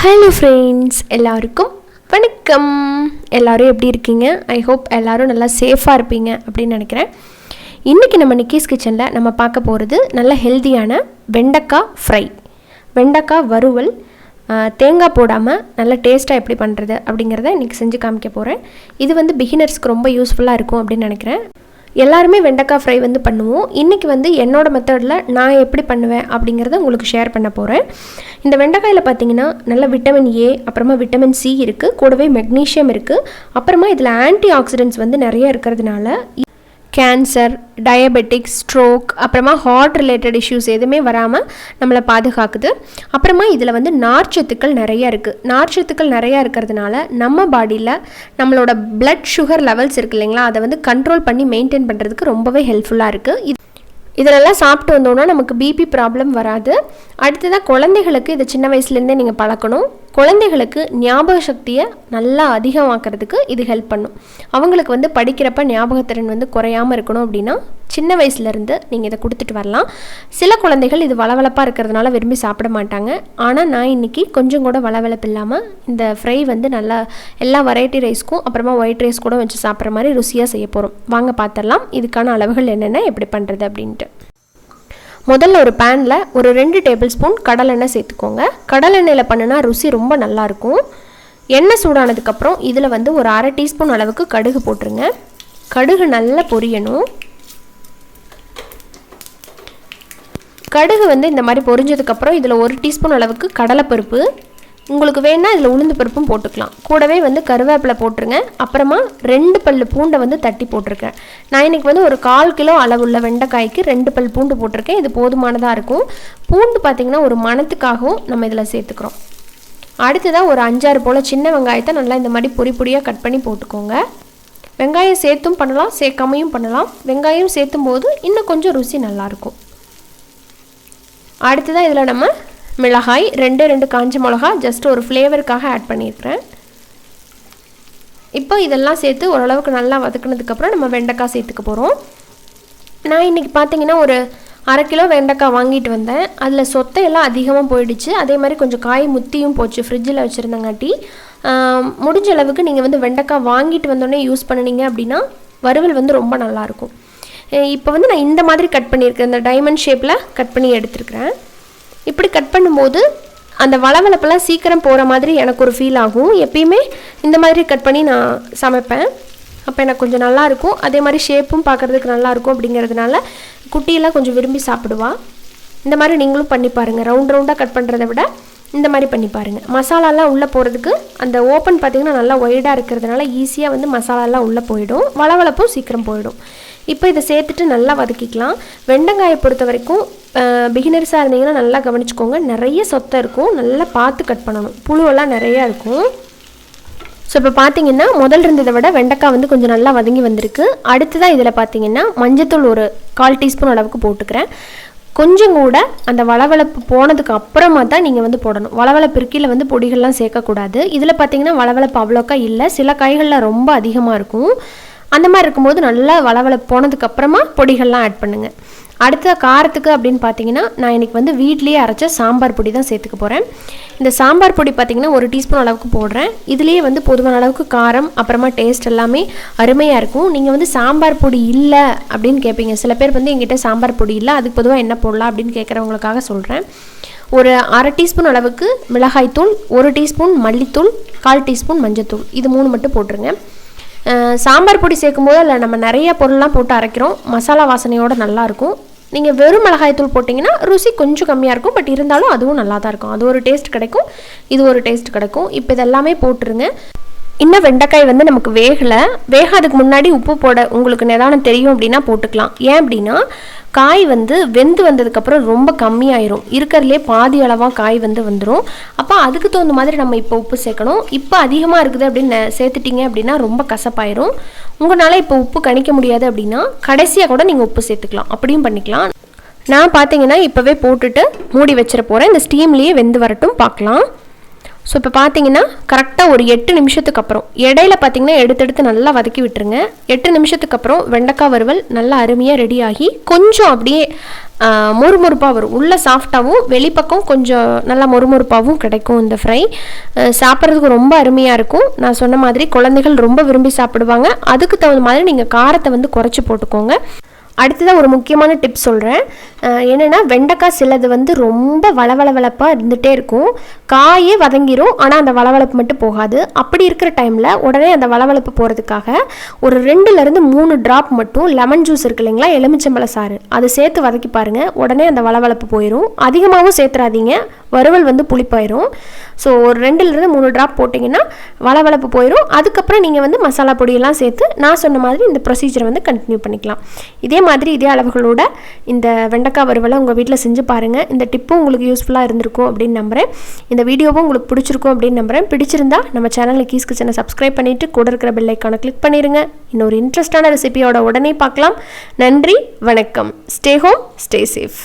Hello friends, எல்லாருக்கும் வணக்கம். எல்லோரும் எப்படி இருக்கீங்க? ஐ ஹோப் எல்லோரும் நல்லா சேஃபாக இருப்பீங்க அப்படின்னு நினைக்கிறேன். இன்றைக்கி நம்ம நிக்கிஸ் கிச்சனில் நம்ம பார்க்க போகிறது நல்ல ஹெல்த்தியான வெண்டைக்காய் ஃப்ரை, வெண்டைக்காய் வறுவல், தேங்காய் போடாமல் நல்ல டேஸ்ட்டாக எப்படி பண்ணுறது அப்படிங்கிறத இன்றைக்கி செஞ்சு காமிக்க போகிறேன். இது பிகினர்ஸ்க்கு ரொம்ப யூஸ்ஃபுல்லாக இருக்கும் அப்படின்னு நினைக்கிறேன். எல்லாருமே வெண்டைக்காய் ஃப்ரை பண்ணுவோம். இன்றைக்கி என்னோடய மெத்தடில் நான் எப்படி பண்ணுவேன் அப்படிங்கிறத உங்களுக்கு ஷேர் பண்ண போகிறேன். இந்த வெண்டைக்காயில் பார்த்திங்கன்னா நல்ல விட்டமின் ஏ, அப்புறமா விட்டமின் சி இருக்குது, கூடவே மெக்னீஷியம் இருக்குது. அப்புறமா இதில் ஆன்டி ஆக்சிடென்ட்ஸ் நிறைய இருக்கிறதுனால கேன்சர், டயபெட்டிக், ஸ்ட்ரோக், அப்புறமா ஹார்ட் ரிலேட்டட் இஷ்யூஸ் எதுவுமே வராமல் நம்மளை பாதுகாக்குது. அப்புறமா இதில் நார்ச்சத்துக்கள் நிறையா இருக்குது. நார்ச்சத்துக்கள் நிறையா இருக்கிறதுனால நம்ம பாடியில் நம்மளோட பிளட் சுகர் லெவல்ஸ் இருக்குது இல்லைங்களா, அதை கண்ட்ரோல் பண்ணி மெயின்டைன் பண்ணுறதுக்கு ரொம்பவே ஹெல்ப்ஃபுல்லாக இருக்குது. இதெல்லாம் சாப்பிட்டு வந்தோன்னா நமக்கு பிபி ப்ராப்ளம் வராது. அடுத்ததாக குழந்தைகளுக்கு இதை சின்ன வயசுலேருந்தே நீங்கள் பழக்கணும். குழந்தைகளுக்கு ஞாபக சக்தியை நல்லா அதிகமாக்கிறதுக்கு இது ஹெல்ப் பண்ணும். அவங்களுக்கு படிக்கிறப்ப ஞாபகத்திறன் குறையாமல் இருக்கணும் அப்படின்னா சின்ன வயசுலேருந்து நீங்கள் இதை கொடுத்துட்டு வரலாம். சில குழந்தைகள் இது வளவளப்பாக இருக்கிறதுனால விரும்பி சாப்பிட மாட்டாங்க. ஆனால் நான் இன்றைக்கி கொஞ்சம் கூட வளவளப்பு இல்லாமல் இந்த ஃப்ரை நல்லா எல்லா வெரைட்டி ரைஸ்க்கும் அப்புறமா ஒயிட் ரைஸ் கூட வச்சு சாப்பிட்ற மாதிரி ருசியாக செய்ய போகிறோம். வாங்க பார்த்துடலாம் இதுக்கான அளவுகள் என்னென்ன, எப்படி பண்ணுறது அப்படின்ட்டு. முதல்ல ஒரு பேனில் ஒரு 2 டேபிள் ஸ்பூன் கடலெண்ணெய் சேர்த்துக்கோங்க. கடலெண்ணெயில் பண்ணுனா ருசி ரொம்ப நல்லாயிருக்கும். எண்ணெய் சூடானதுக்கப்புறம் இதில் ஒரு 1/2 டீஸ்பூன் அளவுக்கு கடுகு போட்டுருங்க. கடுகு நல்லா பொரியணும். கடுகு இந்த மாதிரி பொரிஞ்சதுக்கப்புறம் இதில் 1 டீஸ்பூன் அளவுக்கு கடலைப்பருப்பு, உங்களுக்கு வேணால் இதில் உளுந்து பருப்பும் போட்டுக்கலாம். கூடவே கருவேப்பிலை போட்டுருங்க. அப்புறமா 2 பல் பூண்டை தட்டி போட்டிருக்கேன். நான் இன்றைக்கி ஒரு 1/4 கிலோ அளவுள்ள வெண்டைக்காய்க்கு 2 பல் பூண்டு போட்டிருக்கேன். இது போதுமானதாக இருக்கும். பூண்டு பார்த்திங்கன்னா ஒரு மணத்துக்காகவும் நம்ம இதில் சேர்த்துக்கிறோம். அடுத்ததாக ஒரு 5-6 போல் சின்ன வெங்காயத்தை நல்லா இந்த மாதிரி பொடி பொடியாக கட் பண்ணி போட்டுக்கோங்க. வெங்காயம் சேர்த்தும் பண்ணலாம், சேர்க்காமையும் பண்ணலாம். வெங்காயம் சேர்த்தும் போது இன்னும் கொஞ்சம் ருசி நல்லாயிருக்கும். அடுத்ததாக இதில் நம்ம மிளகாய் 2 காஞ்ச மிளகா ஜஸ்ட் ஒரு ஃப்ளேவருக்காக ஆட் பண்ணியிருக்கிறேன். இப்போ இதெல்லாம் சேர்த்து ஓரளவுக்கு நல்லா வதக்குனதுக்கப்புறம் நம்ம வெண்டைக்காய் சேர்த்துக்க போகிறோம். நான் இன்றைக்கி பார்த்திங்கன்னா ஒரு 1/2 கிலோ வெண்டைக்காய் வாங்கிட்டு வந்தேன். அதில் சொத்தையெல்லாம் அதிகமாக போயிடுச்சு. அதே மாதிரி கொஞ்சம் காய் முத்தியும் போச்சு ஃப்ரிட்ஜில் வச்சுருந்தங்காட்டி. முடிஞ்ச அளவுக்கு நீங்கள் வெண்டைக்காய் வாங்கிட்டு வந்தோடனே யூஸ் பண்ணினீங்க அப்படின்னா வறுவல் ரொம்ப நல்லாயிருக்கும். இப்போ நான் இந்த மாதிரி கட் பண்ணியிருக்கேன். இந்த டைமண்ட் ஷேப்பில் கட் பண்ணி எடுத்துருக்கிறேன். இப்படி கட் பண்ணும்போது அந்த வளவளப்பெல்லாம் சீக்கிரம் போகிற மாதிரி எனக்கு ஒரு ஃபீல் ஆகும். எப்பயுமே இந்த மாதிரி கட் பண்ணி நான் சமைப்பேன். அப்போ எனக்கு கொஞ்சம் நல்லாயிருக்கும். அதே மாதிரி ஷேப்பும் பார்க்குறதுக்கு நல்லாயிருக்கும். அப்படிங்கிறதுனால குட்டியெல்லாம் கொஞ்சம் விரும்பி சாப்பிடுவா. இந்த மாதிரி நீங்களும் பண்ணி பாருங்கள். ரவுண்டாக கட் பண்ணுறதை விட இந்த மாதிரி பண்ணி பாருங்கள். மசாலாலாம் உள்ளே போகிறதுக்கு அந்த ஓப்பன் பார்த்திங்கன்னா நல்லா ஒய்டாக இருக்கிறதுனால ஈஸியாக மசாலாலாம் உள்ளே போயிடும். வளவளப்பும் சீக்கிரம் போயிடும். இப்போ இதை சேர்த்துட்டு நல்லா வதக்கிக்கலாம். வெண்டைக்காயை பொறுத்த வரைக்கும் பிகினர்ஸாக இருந்தீங்கன்னா நல்லா கவனிச்சுக்கோங்க. நிறைய சொத்தை இருக்கும், நல்லா பார்த்து கட் பண்ணணும். புழுவெல்லாம் நிறையா இருக்கும். ஸோ இப்போ பார்த்தீங்கன்னா முதல் இருந்ததை விட வெண்டைக்காய் கொஞ்சம் நல்லா வதங்கி வந்திருக்கு. அடுத்ததாக இதில் பார்த்தீங்கன்னா மஞ்சத்தூள் ஒரு 1/4 டீஸ்பூன் அளவுக்கு போட்டுக்கிறேன். கொஞ்சம் கூட அந்த வளவளப்பு போனதுக்கு அப்புறமா தான் நீங்கள் போடணும். வளவளப்பு இருக்கையில் பொடிகள்லாம் சேர்க்கக்கூடாது. இதில் பார்த்தீங்கன்னா வளவளப்பு அவ்வளோக்கா இல்லை. சில காய்களில் ரொம்ப அதிகமாக இருக்கும். அந்த மாதிரி இருக்கும்போது நல்லா வளவளப்பு போனதுக்கப்புறமா பொடிகள்லாம் ஆட் பண்ணுங்கள். அடுத்த காரத்துக்கு அப்படின்னு பார்த்தீங்கன்னா நான் இன்றைக்கி வீட்லேயே அரைச்ச சாம்பார் பொடி தான் சேர்த்துக்க போகிறேன். இந்த சாம்பார் பொடி பார்த்திங்கன்னா 1 டீஸ்பூன் அளவுக்கு போடுறேன். இதுலேயே போதுமான அளவுக்கு காரம் அப்புறமா டேஸ்ட் எல்லாமே அருமையாக இருக்கும். நீங்கள் சாம்பார் பொடி இல்லை அப்படின்னு கேட்பீங்க. சில பேர் எங்கிட்ட சாம்பார் பொடி இல்லை, அதுக்கு பொதுவாக என்ன போடலாம் அப்படின்னு கேட்குறவங்களுக்காக சொல்கிறேன். ஒரு 1/2 டீஸ்பூன் அளவுக்கு மிளகாய்த்தூள், 1 டீஸ்பூன் மல்லித்தூள், 1/4 டீஸ்பூன் மஞ்சத்தூள், இது 3 மட்டும் போட்டுருங்க. சாம்பார் பொடி சேர்க்கும்போது அதில் நம்ம நிறைய பொருள்லாம் போட்டு அரைக்கிறோம். மசாலா வாசனையோடு நல்லாயிருக்கும். நீங்கள் வெறும் மிளகாய்த்தூள் போட்டிங்கன்னா ருசி கொஞ்சம் கம்மியாக இருக்கும். பட் இருந்தாலும் அதுவும் நல்லா தான் இருக்கும். அது ஒரு டேஸ்ட் கிடைக்கும், இது ஒரு டேஸ்ட் கிடைக்கும். இப்போ இதெல்லாமே போட்டுருங்க. இன்னும் வெண்டைக்காய் நமக்கு வேகாதுக்கு முன்னாடி உப்பு போட உங்களுக்கு நிதானம் தெரியும் அப்படின்னா போட்டுக்கலாம். ஏன் அப்படின்னா காய் வெந்து வந்ததுக்கப்புறம் ரொம்ப கம்மியாயிரும். இருக்கிறதுலே பாதி அளவாக காய் வந்துடும். அப்போ அதுக்கு தகுந்த மாதிரி நம்ம இப்போ உப்பு சேர்க்கணும். இப்போ அதிகமாக இருக்குது அப்படின்னு சேர்த்துட்டிங்க அப்படின்னா ரொம்ப கசப்பாயிரும். உங்களால் இப்போ உப்பு கணிக்க முடியாது அப்படின்னா கடைசியாக கூட நீங்கள் உப்பு சேர்த்துக்கலாம், அப்படியும் பண்ணிக்கலாம். நான் பார்த்தீங்கன்னா இப்போவே போட்டுட்டு மூடி வச்சிட போகிறேன். இந்த ஸ்டீம்லேயே வெந்து வரட்டும், பார்க்கலாம். ஸோ இப்போ பார்த்தீங்கன்னா கரெக்டாக ஒரு 8 நிமிஷத்துக்கு அப்புறம் இடையில பார்த்தீங்கன்னா எடுத்து நல்லா வதக்கி விட்டுருங்க. 8 நிமிஷத்துக்கு அப்புறம் வெண்டைக்காய் வறுவல் நல்லா அருமையாக ரெடி ஆகி கொஞ்சம் அப்படியே மொறுமொறுப்பாக வரும். உள்ளே சாஃப்டாகவும் வெளிப்பக்கம் கொஞ்சம் நல்லா மொறுமொறுப்பாகவும் கிடைக்கும். இந்த ஃப்ரை சாப்பிட்றதுக்கு ரொம்ப அருமையாக இருக்கும். நான் சொன்ன மாதிரி குழந்தைகள் ரொம்ப விரும்பி சாப்பிடுவாங்க. அதுக்கு தகுந்த மாதிரி நீங்கள் காரத்தை வந்து குறைச்சி போட்டுக்கோங்க. அடுத்ததாக ஒரு முக்கியமான டிப் சொல்கிறேன். என்னென்னா வெண்டைக்காய் சிலது வந்து ரொம்ப வளவளப்பாக இருந்துகிட்டே இருக்கும். காயே வதங்கிரும், ஆனால் அந்த வளவளப்பு மட்டும் போகாது. அப்படி இருக்கிற டைமில் உடனே அந்த வளவளப்பு போகிறதுக்காக ஒரு 2லேருந்து 3 ட்ராப் மட்டும் லெமன் ஜூஸ் இருக்கு இல்லைங்களா, எலுமிச்சம்பழ சாறு, அதை சேர்த்து வதக்கி பாருங்கள். உடனே அந்த வளவளப்பு போயிடும். அதிகமாகவும் சேர்த்துறாதீங்க, வறுவல் வந்து புளிப்பாயிரும். ஸோ ஒரு 2லேருந்து 3 ட்ராப் போட்டிங்கன்னா வளவளப்பு போயிடும். அதுக்கப்புறம் நீங்கள் வந்து மசாலா பொடியெல்லாம் சேர்த்து நான் சொன்ன மாதிரி இந்த ப்ரொசீஜரை வந்து கண்டினியூ பண்ணிக்கலாம். இதே மாதிரி இதே அளவுகளோட இந்த வெண்டைக்காய் வறுவலை உங்கள் வீட்டில் செஞ்சு பாருங்கள். இந்த டிப்பும் உங்களுக்கு யூஸ்ஃபுல்லாக இருந்திருக்கும் அப்படின்னு நம்புகிறேன். இந்த வீடியோவும் உங்களுக்கு பிடிச்சிருக்கும் அப்படின்னு நம்புகிறேன். பிடிச்சிருந்தா நம்ம சேனல் நிக்கிஸ் கிச்சனை சப்ஸ்கிரைப் பண்ணிவிட்டு கூட இருக்கிற பெல் ஐக்கானை கிளிக் பண்ணிடுங்க. இன்னொரு இன்ட்ரெஸ்டான ரெசிபியோட உடனே பார்க்கலாம். நன்றி, வணக்கம். Stay home, stay safe.